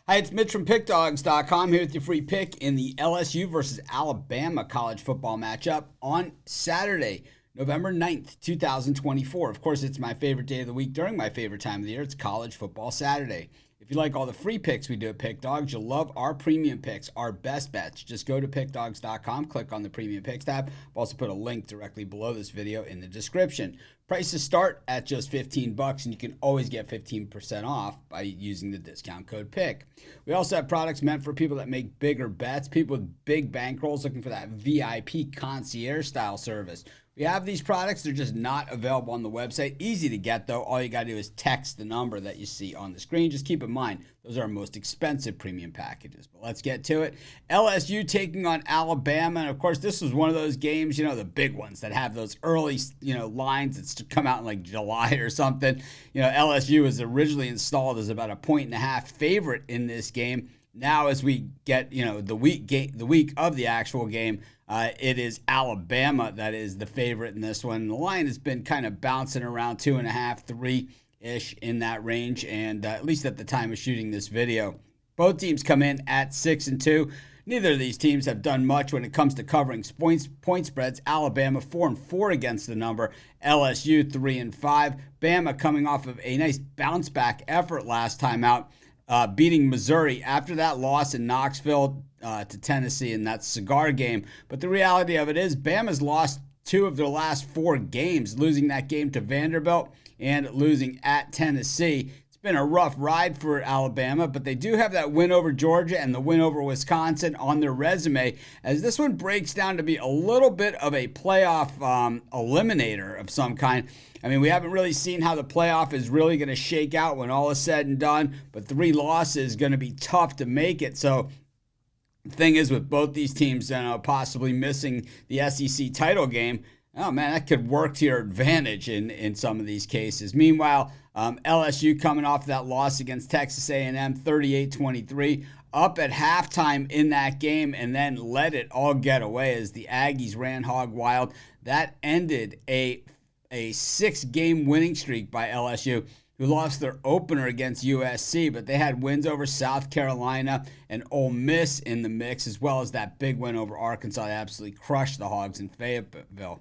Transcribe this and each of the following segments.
Hi, it's Mitch from Pickdawgz.com here with your free pick in the LSU versus Alabama college football matchup on Saturday, November 9th, 2024. Of course, it's my favorite day of the week during my favorite time of the year. It's College Football Saturday. If you like all the free picks we do at Pickdawgz, you'll love our premium picks, our best bets. Just go to Pickdawgz.com, click on the premium picks tab. I've also put a link directly below this video in the description. Prices start at just $15, and you can always get 15% off by using the discount code PICK. We also have products meant for people that make bigger bets, people with big bankrolls looking for that VIP concierge style service. We have these products. They're just not available on the website. Easy to get, though. All you got to do is text the number that you see on the screen. Just keep in mind, those are our most expensive premium packages. But let's get to it. LSU taking on Alabama. And, of course, this was one of those games, the big ones that have those early, lines that come out in like July or something. LSU was originally installed as about a 1.5 favorite in this game. Now, as we get, the week of the actual game, it is Alabama that is the favorite in this one. The line has been kind of bouncing around 2.5, 3-ish in that range, and at least at the time of shooting this video. Both teams come in at 6-2. Neither of these teams have done much when it comes to covering point spreads. Alabama 4-4 against the number. LSU 3-5. Bama coming off of a nice bounce back effort last time out, beating Missouri after that loss in Knoxville to Tennessee in that cigar game. But the reality of it is Bama's lost 2 of their last 4 games, losing that game to Vanderbilt and losing at Tennessee. It's been a rough ride for Alabama, but they do have that win over Georgia and the win over Wisconsin on their resume, as this one breaks down to be a little bit of a playoff eliminator of some kind. I mean, we haven't really seen how the playoff is really going to shake out when all is said and done, but 3 losses is going to be tough to make it. So the thing is, with both these teams possibly missing the SEC title game, oh man, that could work to your advantage in some of these cases. Meanwhile, LSU coming off that loss against Texas A&M, 38-23, up at halftime in that game, and then let it all get away as the Aggies ran hog wild. That ended a 6-game winning streak by LSU, who lost their opener against USC, but they had wins over South Carolina and Ole Miss in the mix, as well as that big win over Arkansas. They absolutely crushed the Hogs in Fayetteville.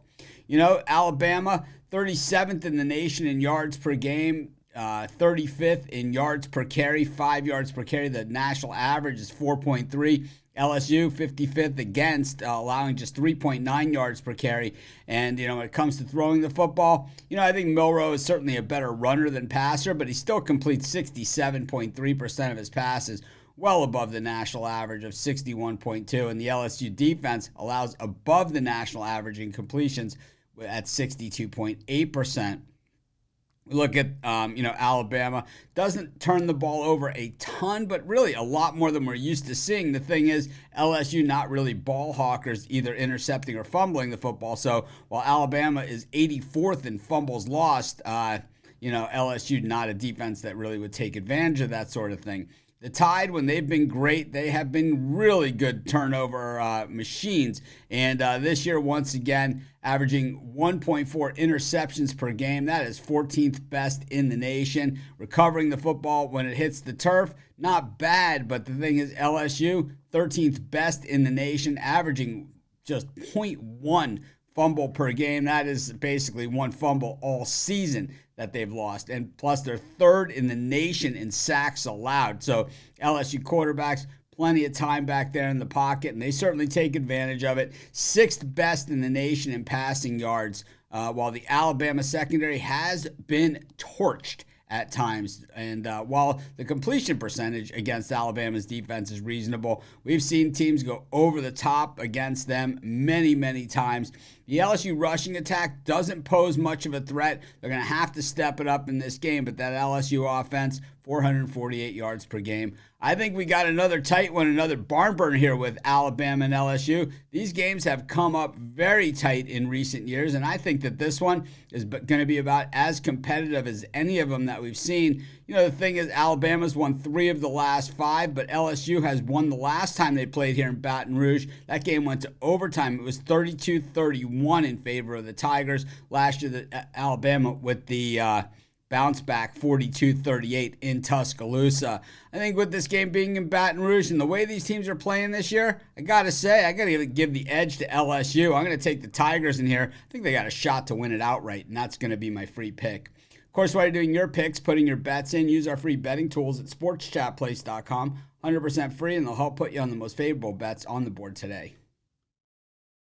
Alabama, 37th in the nation in yards per game, 35th in yards per carry, 5 yards per carry. The national average is 4.3. LSU 55th against, allowing just 3.9 yards per carry. And, when it comes to throwing the football, I think Milroe is certainly a better runner than passer, but he still completes 67.3% of his passes, well above the national average of 61.2. And the LSU defense allows above the national average in completions at 62.8%. We look at, Alabama doesn't turn the ball over a ton, but really a lot more than we're used to seeing. The thing is, LSU not really ball hawkers, either intercepting or fumbling the football. So while Alabama is 84th in fumbles lost, LSU not a defense that really would take advantage of that sort of thing. The Tide, when they've been great, they have been really good turnover machines. And this year, once again, averaging 1.4 interceptions per game. That is 14th best in the nation. Recovering the football when it hits the turf, not bad. But the thing is, LSU, 13th best in the nation, averaging just 0.1 fumble per game. That is basically 1 fumble all season that they've lost. And plus, they're 3rd in the nation in sacks allowed. So LSU quarterbacks, plenty of time back there in the pocket, and they certainly take advantage of it. 6th best in the nation in passing yards, while the Alabama secondary has been torched at times. And while the completion percentage against Alabama's defense is reasonable, we've seen teams go over the top against them many, many times. The LSU rushing attack doesn't pose much of a threat. They're going to have to step it up in this game, but that LSU offense, 448 yards per game. I think we got another tight one, another barn burner here with Alabama and LSU. These games have come up very tight in recent years, and I think that this one is going to be about as competitive as any of them that we've seen. The thing is, Alabama's won 3 of the last 5, but LSU has won the last time they played here in Baton Rouge. That game went to overtime. It was 32-31 in favor of the Tigers. Last year, Alabama with the bounce back 42-38 in Tuscaloosa. I think with this game being in Baton Rouge and the way these teams are playing this year, I got to give the edge to LSU. I'm going to take the Tigers in here. I think they got a shot to win it outright, and that's going to be my free pick. Of course, while you're doing your picks, putting your bets in, use our free betting tools at sportschatplace.com. 100% free, and they'll help put you on the most favorable bets on the board today.